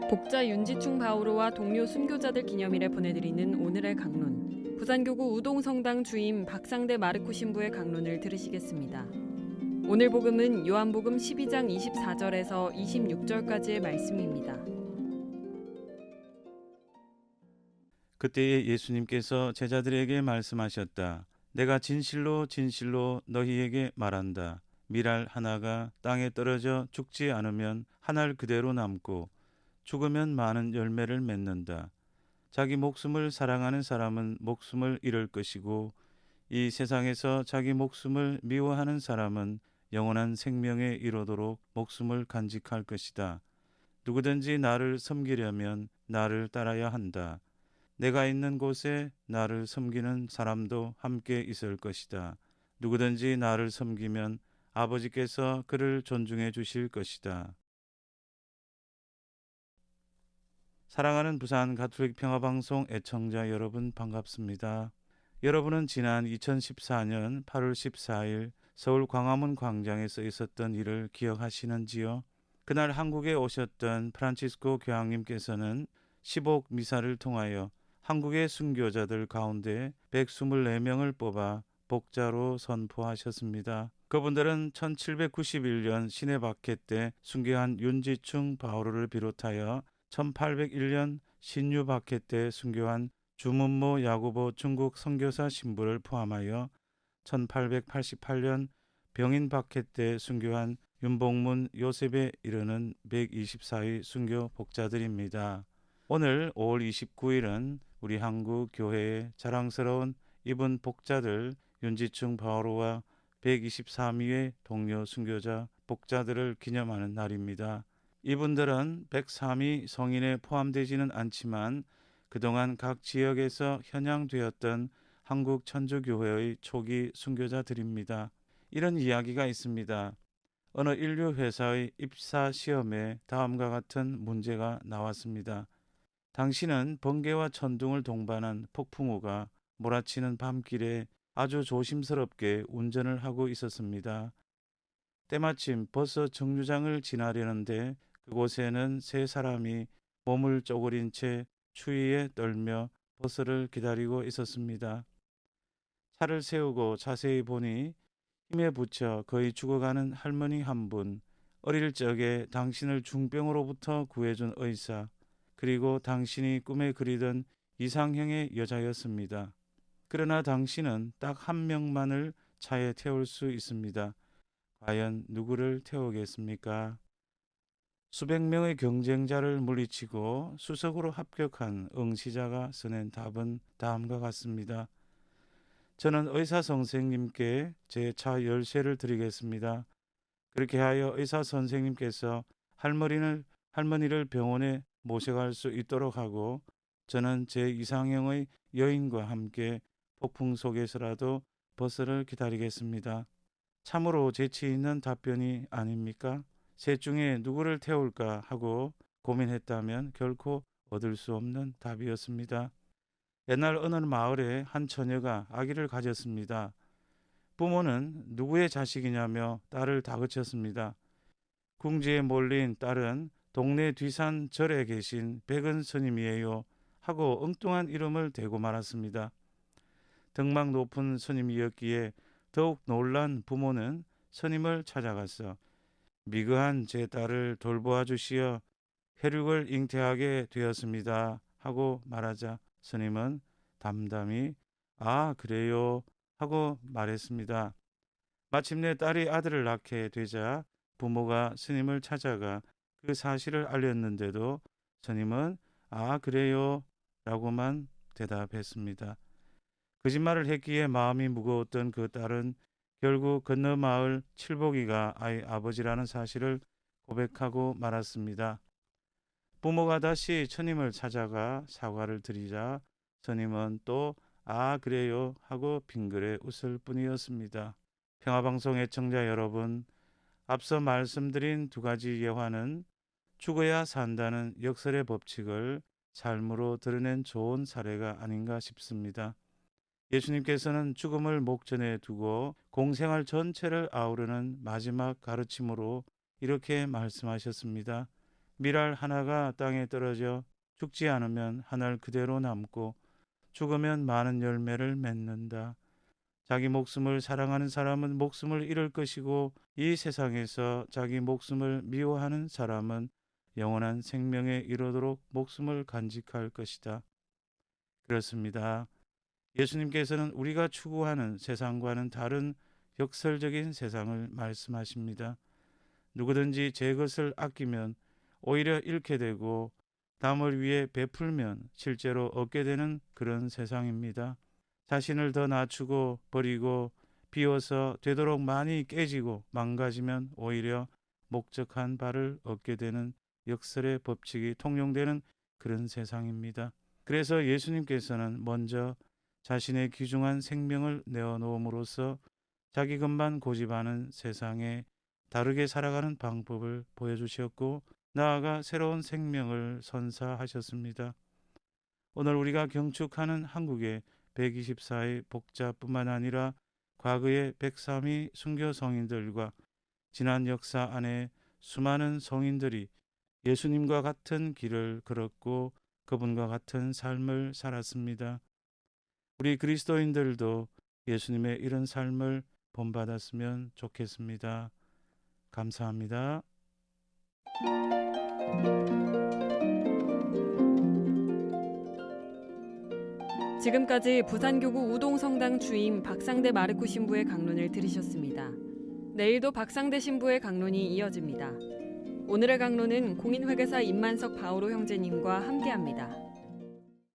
복자 윤지충 바오로와 동료 순교자들 기념일에 보내드리는 오늘의 강론. 부산교구 우동성당 주임 박상대 마르코 신부의 강론을 들으시겠습니다. 오늘 복음은 요한복음 12장 24절에서 26절까지의 말씀입니다. 그때에 예수님께서 제자들에게 말씀하셨다. 내가 진실로 진실로 너희에게 말한다. 밀알 하나가 땅에 떨어져 죽지 않으면 한 알 그대로 남고 죽으면 많은 열매를 맺는다. 자기 목숨을 사랑하는 사람은 목숨을 잃을 것이고 이 세상에서 자기 목숨을 미워하는 사람은 영원한 생명에 이르도록 목숨을 간직할 것이다. 누구든지 나를 섬기려면 나를 따라야 한다. 내가 있는 곳에 나를 섬기는 사람도 함께 있을 것이다. 누구든지 나를 섬기면 아버지께서 그를 존중해 주실 것이다. 사랑하는 부산 가톨릭 평화방송 애청자 여러분 반갑습니다. 여러분은 지난 2014년 8월 14일 서울 광화문 광장에서 있었던 일을 기억하시는지요? 그날 한국에 오셨던 프란치스코 교황님께서는 10옥 미사를 통하여 한국의 순교자들 가운데 124명을 뽑아 복자로 선포하셨습니다. 그분들은 1791년 시내 박해 때 순교한 윤지충 바오로를 비롯하여 1801년 신유 박해 때 순교한 주문모 야고보 중국 선교사 신부를 포함하여 1888년 병인 박해 때 순교한 윤복문 요셉에 이르는 124의 순교 복자들입니다. 오늘 5월 29일은 우리 한국 교회의 자랑스러운 이분 복자들 윤지충 바오로와 123위의 동료 순교자 복자들을 기념하는 날입니다. 이분들은 103위 성인에 포함되지는 않지만 그동안 각 지역에서 현양되었던 한국 천주교회의 초기 순교자들입니다. 이런 이야기가 있습니다. 어느 인류 회사의 입사 시험에 다음과 같은 문제가 나왔습니다. 당신은 번개와 천둥을 동반한 폭풍우가 몰아치는 밤길에 아주 조심스럽게 운전을 하고 있었습니다. 때마침 버스 정류장을 지나려는데 그곳에는 세 사람이 몸을 쪼그린 채 추위에 떨며 버스를 기다리고 있었습니다. 차를 세우고 자세히 보니 힘에 부쳐 거의 죽어가는 할머니 한 분, 어릴 적에 당신을 중병으로부터 구해준 의사, 그리고 당신이 꿈에 그리던 이상형의 여자였습니다. 그러나 당신은 딱 한 명만을 차에 태울 수 있습니다. 과연 누구를 태우겠습니까? 수백 명의 경쟁자를 물리치고 수석으로 합격한 응시자가 써낸 답은 다음과 같습니다. 저는 의사 선생님께 제 차 열쇠를 드리겠습니다. 그렇게 하여 의사 선생님께서 할머니를 병원에 모셔갈 수 있도록 하고 저는 제 이상형의 여인과 함께 폭풍 속에서라도 버스를 기다리겠습니다. 참으로 재치 있는 답변이 아닙니까? 셋 중에 누구를 태울까 하고 고민했다면 결코 얻을 수 없는 답이었습니다. 옛날 어느 마을에 한 처녀가 아기를 가졌습니다. 부모는 누구의 자식이냐며 딸을 다그쳤습니다. 궁지에 몰린 딸은 동네 뒤산 절에 계신 백은 스님이에요 하고 엉뚱한 이름을 대고 말았습니다. 등막 높은 스님이었기에 더욱 놀란 부모는 스님을 찾아가서 미그한 제 딸을 돌보아 주시어 혈육을 잉태하게 되었습니다 하고 말하자 스님은 담담히 아 그래요 하고 말했습니다. 마침내 딸이 아들을 낳게 되자 부모가 스님을 찾아가 그 사실을 알렸는데도 스님은 아 그래요 라고만 대답했습니다. 거짓말을 했기에 마음이 무거웠던 그 딸은 결국 건너 마을 칠복이가 아이 아버지라는 사실을 고백하고 말았습니다. 부모가 다시 스님을 찾아가 사과를 드리자 스님은 또 아 그래요 하고 빙그레 웃을 뿐이었습니다. 평화방송 애청자 여러분, 앞서 말씀드린 두 가지 예화는 죽어야 산다는 역설의 법칙을 삶으로 드러낸 좋은 사례가 아닌가 싶습니다. 예수님께서는 죽음을 목전에 두고 공생활 전체를 아우르는 마지막 가르침으로 이렇게 말씀하셨습니다. 밀알 하나가 땅에 떨어져 죽지 않으면 하늘 그대로 남고 죽으면 많은 열매를 맺는다. 자기 목숨을 사랑하는 사람은 목숨을 잃을 것이고 이 세상에서 자기 목숨을 미워하는 사람은 영원한 생명에 이르도록 목숨을 간직할 것이다. 그렇습니다. 예수님께서는 우리가 추구하는 세상과는 다른 역설적인 세상을 말씀하십니다. 누구든지 제 것을 아끼면 오히려 잃게 되고 남을 위해 베풀면 실제로 얻게 되는 그런 세상입니다. 자신을 더 낮추고 버리고 비워서 되도록 많이 깨지고 망가지면 오히려 목적한 바를 얻게 되는 역설의 법칙이 통용되는 그런 세상입니다. 그래서 예수님께서는 먼저 자신의 귀중한 생명을 내어놓음으로써 자기 것만 고집하는 세상에 다르게 살아가는 방법을 보여주셨고 나아가 새로운 생명을 선사하셨습니다. 오늘 우리가 경축하는 한국의 124의 복자뿐만 아니라 과거의 103위 순교 성인들과 지난 역사 안에 수많은 성인들이 예수님과 같은 길을 걸었고 그분과 같은 삶을 살았습니다. 우리 그리스도인들도 예수님의 이런 삶을 본받았으면 좋겠습니다. 감사합니다. 지금까지 부산교구 우동성당 주임 박상대 마르쿠 신부의 강론을 들으셨습니다. 내일도 박상대 신부의 강론이 이어집니다. 오늘의 강론은 공인회계사 임만석 바오로 형제님과 함께합니다.